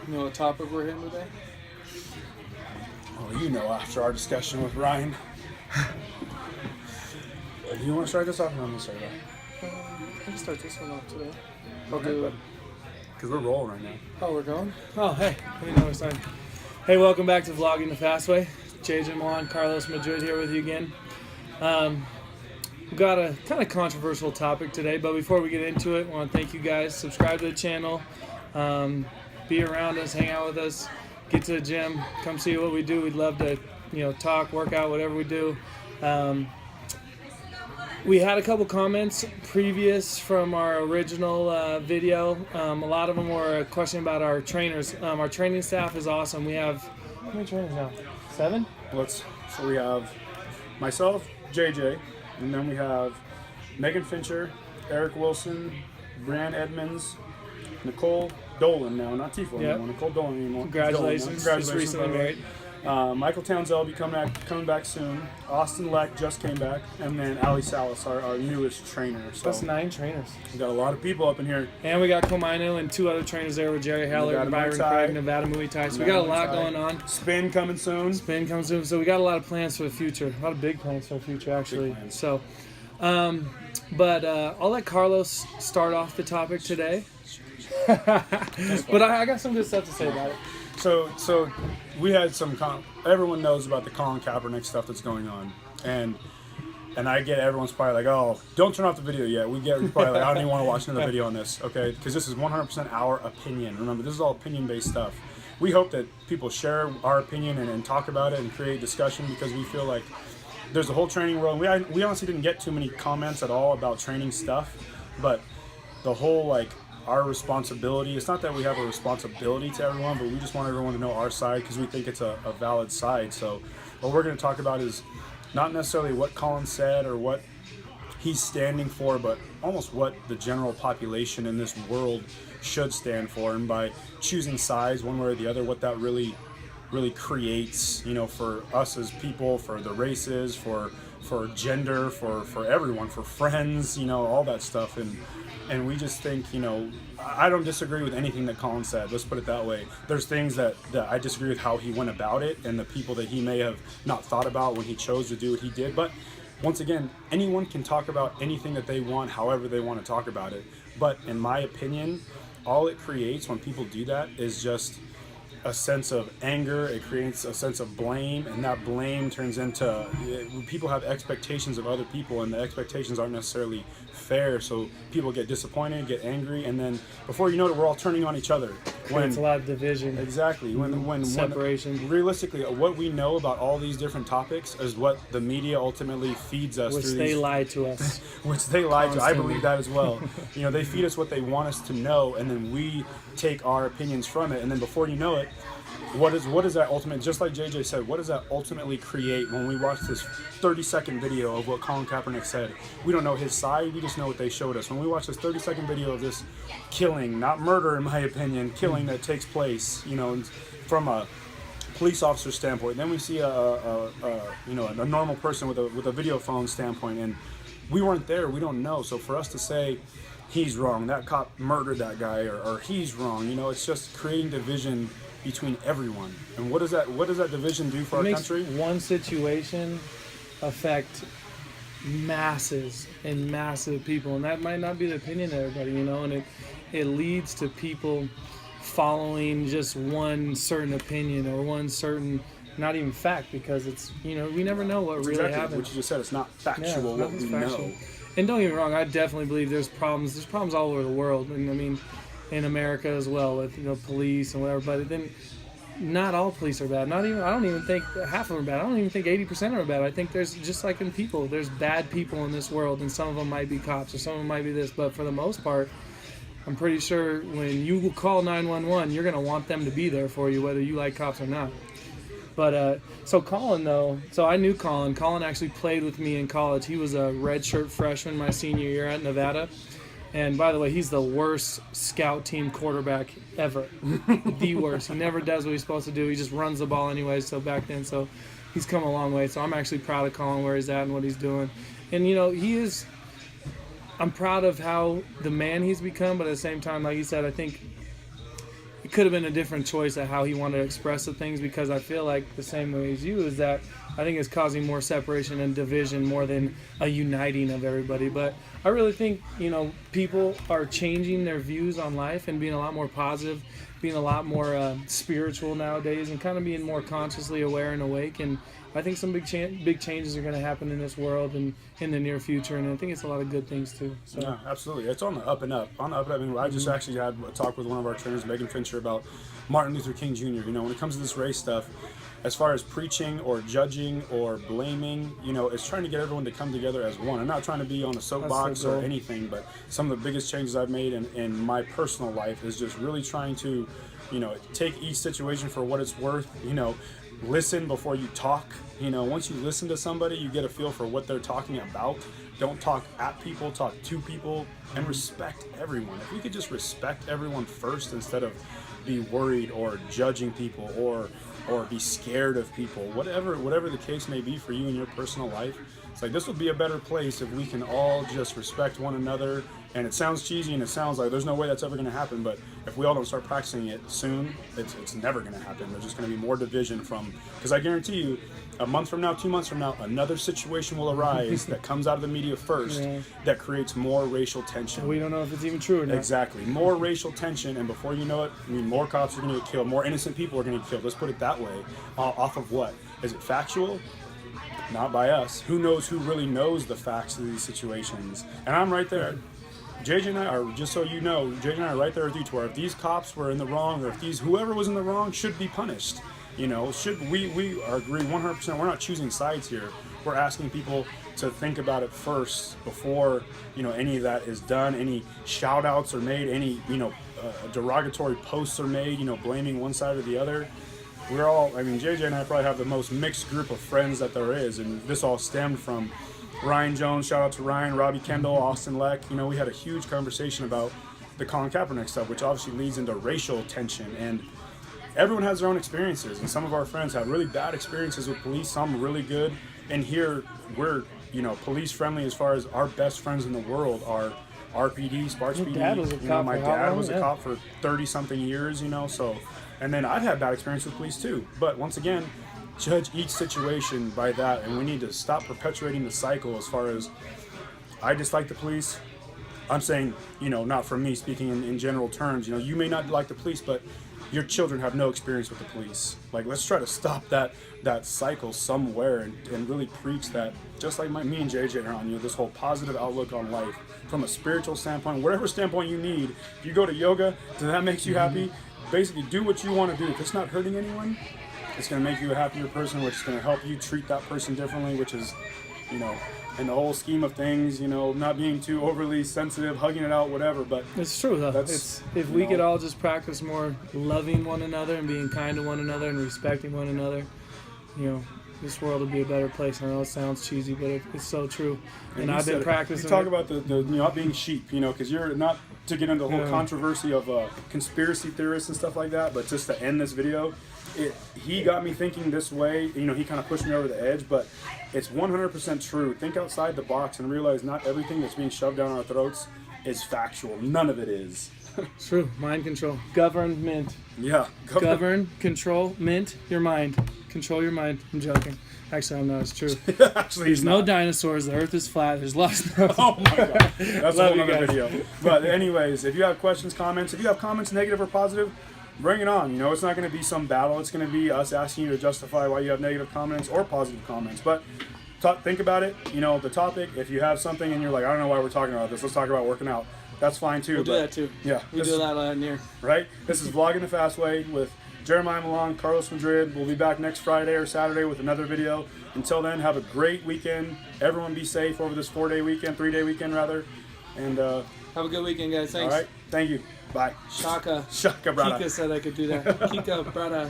You know what topic we're hitting today? Well, you know, after our discussion with Ryan. Do you want to start this off or want me to start that? I can start this one off today. Okay, because we're rolling right now. Oh, we're going? Oh, hey. I didn't know we started. Hey, welcome back to Vlogging the Fast Way. JJ Milan, Carlos Madrid here with you again. We've got a kind of controversial topic today, but before we get into it, I want to thank you guys. Subscribe to the channel. Be around us, hang out with us, get to the gym, come see what we do. We'd love to, talk, work out, whatever we do. We had a couple comments previous from our original video. A lot of them were a question about our trainers. Our training staff is awesome. We have, how many trainers now? 7? So we have myself, JJ, and then we have Megan Fincher, Eric Wilson, Brian Edmonds, Nicole Dolan now, not Tifo anymore. Nicole Dolan anymore. Congratulations. Just recently married. Michael Townsend will be coming back soon. Austin Leck just came back, and then Ali Salas, our newest trainer. So that's 9 trainers. We got a lot of people up in here. And we got Komainu and 2 other trainers there with Jerry Heller and Byron Craig, Nevada Muay Thai. So we got a lot going on. Spin coming soon. So we got a lot of plans for the future. A lot of big plans for the future, actually. So, but I'll let Carlos start off the topic today. But I got some good stuff to say about it. So we had some. Everyone knows about the Colin Kaepernick stuff that's going on, and I get everyone's probably like, oh, don't turn off the video yet. We get probably like, I don't even want to watch another video on this, okay? Because this is 100% our opinion. Remember, this is all opinion-based stuff. We hope that people share our opinion and talk about it and create discussion, because we feel like there's a whole training world. We honestly didn't get too many comments at all about training stuff, but the whole our responsibility. It's not that we have a responsibility to everyone, but we just want everyone to know our side because we think it's a valid side. So what we're going to talk about is not necessarily what Colin said or what he's standing for, but almost what the general population in this world should stand for. And by choosing sides one way or the other, what that really creates, for us as people, for the races, for gender, for everyone, for friends, all that stuff. And we just think, I don't disagree with anything that Colin said. Let's put it that way. There's things that I disagree with how he went about it and the people that he may have not thought about when he chose to do what he did. But once again, anyone can talk about anything that they want, however they want to talk about it. But in my opinion, all it creates when people do that is just a sense of anger. It creates a sense of blame, and that blame turns into people have expectations of other people, and the expectations aren't necessarily fair, so people get disappointed, get angry, and then before you know it, we're all turning on each other. It's a lot of division. Exactly. When separation. Realistically, what we know about all these different topics is what the media ultimately feeds us. Which they lie to us. Which they lie to. I believe that as well. They feed us what they want us to know, and then we take our opinions from it, and then before you know it, what is that ultimate, just like JJ said, what does that ultimately create when we watch this 30-second video of what Colin Kaepernick said? We don't know his side, we just know what they showed us. When we watch this 30-second video of this killing, not murder in my opinion, killing that takes place, from a police officer standpoint, then we see a normal person with a video phone standpoint, and we weren't there, we don't know. So for us to say, he's wrong, that cop murdered that guy, or he's wrong, it's just creating division between everyone. And what does that division do for our country? One situation affect masses and massive people, and that might not be the opinion of everybody, and it leads to people following just one certain opinion or one certain, not even fact, because it's, we never know what really happened. What you just said, it's not factual what we know. And don't get me wrong, I definitely believe there's problems all over the world, and I mean in America as well, with police and whatever. But then, not all police are bad. I don't even think half of them are bad. I don't even think 80% are bad. I think there's, just like in people, there's bad people in this world, and some of them might be cops, or some of them might be this. But for the most part, I'm pretty sure when you call 911, you're gonna want them to be there for you, whether you like cops or not. But so Colin, though, so I knew Colin. Colin actually played with me in college. He was a redshirt freshman my senior year at Nevada. And by the way, he's the worst scout team quarterback ever. The worst. He never does what he's supposed to do. He just runs the ball anyway. So back then, he's come a long way. So I'm actually proud of Colin, where he's at and what he's doing. And, I'm proud of how the man he's become. But at the same time, like you said, I think it could have been a different choice at how he wanted to express the things, because I feel like the same way as you is that I think it's causing more separation and division more than a uniting of everybody. But I really think, people are changing their views on life and being a lot more positive, being a lot more spiritual nowadays, and kind of being more consciously aware and awake. And I think some big changes are going to happen in this world and in the near future, and I think it's a lot of good things too. So. Yeah, absolutely. It's on the up and up. On the up and up. I mean, I just actually had a talk with one of our trainers, Megan Fincher, about Martin Luther King Jr. When it comes to this race stuff, as far as preaching or judging or blaming, it's trying to get everyone to come together as one. I'm not trying to be on a soapbox or anything, but some of the biggest changes I've made in my personal life is just really trying to, take each situation for what it's worth, listen before you talk. Once you listen to somebody, you get a feel for what they're talking about. Don't talk at people, talk to people, and respect everyone. If we could just respect everyone first instead of be worried or judging people or be scared of people, whatever the case may be for you in your personal life, it's like this would be a better place if we can all just respect one another. And it sounds cheesy and it sounds like there's no way that's ever going to happen, but if we all don't start practicing it soon, it's never going to happen. There's just going to be more division because I guarantee you, a month from now, 2 months from now, another situation will arise that comes out of the media first that creates more racial tension. We don't know if it's even true or not. Exactly. More racial tension, and before you know it, more cops are going to get killed, more innocent people are going to get killed. Let's put it that way. Off of what? Is it factual? Not by us. Who knows who really knows the facts of these situations? And I'm right there. JJ and I are, just so you know, JJ and I are right there with you, to where if these cops were in the wrong, or if whoever was in the wrong should be punished. Should we agree 100%. We're not choosing sides here. We're asking people to think about it first before, any of that is done, any shout outs are made, any, derogatory posts are made, blaming one side or the other. JJ and I probably have the most mixed group of friends that there is, and this all stemmed from Ryan Jones, shout out to Ryan, Robbie Kendall, Austin Leck. We had a huge conversation about the Colin Kaepernick stuff, which obviously leads into racial tension. And everyone has their own experiences, and some of our friends have really bad experiences with police, some really good. And here we're, police friendly as far as our best friends in the world are RPD, Sparks PD. My dad was a cop for 30-something years, so. And then I've had bad experience with police too. But once again, judge each situation by that, and we need to stop perpetuating the cycle as far as I dislike the police. I'm saying, not from me speaking in general terms, you may not like the police, but your children have no experience with the police. Like, let's try to stop that cycle somewhere and really preach that, just like me and JJ are on, this whole positive outlook on life from a spiritual standpoint, whatever standpoint you need. If you go to yoga, does that makes you happy? Basically, do what you want to do. If it's not hurting anyone, it's going to make you a happier person, which is going to help you treat that person differently, which is, in the whole scheme of things, not being too overly sensitive, hugging it out, whatever. But it's true, though. If we could all just practice more loving one another and being kind to one another and respecting one another, this world would be a better place. I know it sounds cheesy, but it's so true. And I've been practicing. You talk about the not being sheep, because you're not to get into the whole controversy of conspiracy theorists and stuff like that, but just to end this video, he got me thinking this way. He kind of pushed me over the edge, but it's 100% true. Think outside the box and realize not everything that's being shoved down our throats is factual. None of it is. True. Mind control. Government. Yeah. Govern, control, mint your mind. Control your mind. I'm joking. Actually, I'm not. It's true. Actually, there's no dinosaurs. The Earth is flat. There's lots of... Oh my God. That's a whole other video. But anyways, if you have questions, comments, if you have comments, negative or positive, bring it on. It's not going to be some battle. It's going to be us asking you to justify why you have negative comments or positive comments. But think about it. The topic. If you have something and you're like, I don't know why we're talking about this. Let's talk about working out. That's fine too. We'll do that too. Yeah. We do that in here. Right? This is Vlogging the Fast Way with Jeremiah Milan, Carlos Madrid. We'll be back next Friday or Saturday with another video. Until then, have a great weekend. Everyone be safe over this 3-day weekend rather. And have a good weekend, guys. Thanks. All right. Thank you. Bye. Shaka. Shaka, brother. Kika said I could do that. Kika, brother.